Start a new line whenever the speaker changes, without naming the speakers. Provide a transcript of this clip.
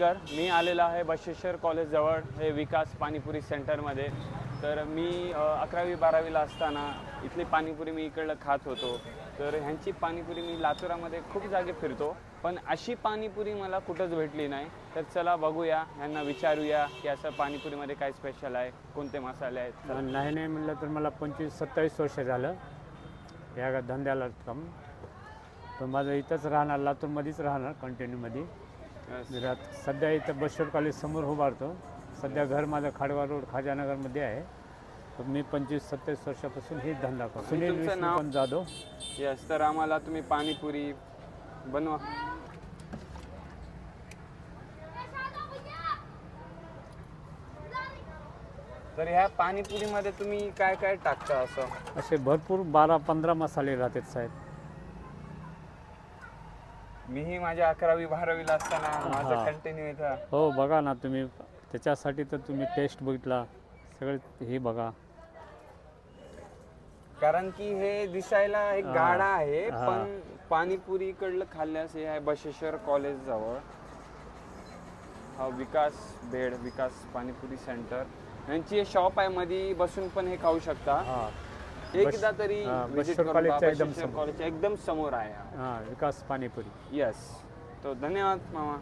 मी आलेला आहे बशेश्वर कॉलेजजवळ हे विकास पाणीपुरी सेंटरमध्ये. तर मी 11वी-12वीला असताना इथली पाणीपुरी मी इकडलं खात होतो. तर ह्यांची पाणीपुरी मी लातूरामध्ये खूप जागे फिरतो, पण अशी पाणीपुरी मला कुठंच भेटली नाही. तर चला बघूया, ह्यांना विचारूया की असं पाणीपुरीमध्ये काय स्पेशल आहे, कोणते मसाले आहेत.
नाही नाही म्हणलं तर मला 25-27 वर्ष झालं या धंद्याला काम. पण माझं इथंच राहणार, लातूरमध्येच राहणार कंटिन्यूमध्ये. सध्या इथं बशेश्वर कॉलेज समोर उभारतो. सध्या घर माझं खाडवा रोड खाजानगरमध्ये आहे. तर मी 25-27 वर्षापासून हे धंदा करतो. सुनील विष्णू जाधव.
यस, तर आम्हाला तुम्ही पाणीपुरी बनवा. तर ह्या पाणीपुरीमध्ये तुम्ही काय काय टाकता? असं
असे भरपूर 12-15 मसाले राहतात साहेब.
मीही माझ्या 11वी-12वीला असताना माझं कंटिन्यू इथं.
हो बघा ना तुम्ही, त्याच्यासाठी तर तुम्ही टेस्ट बघितला सगळं हे बघा.
कारण की हे दिसायला एक गाडा आहे, पण पाणीपुरी कडलं खाल्ल्यास हे आहे बशेश्वर कॉलेज जवळ. हा विकास पाणीपुरी सेंटर यांची शॉप आहे. मध्ये बसून पण हे खाऊ शकता. एकदा तरी
बशेश्वर
कॉलेजच्या एकदम समोर आहे
विकास पाणीपुरी.
यस. तो धन्यवाद मामा.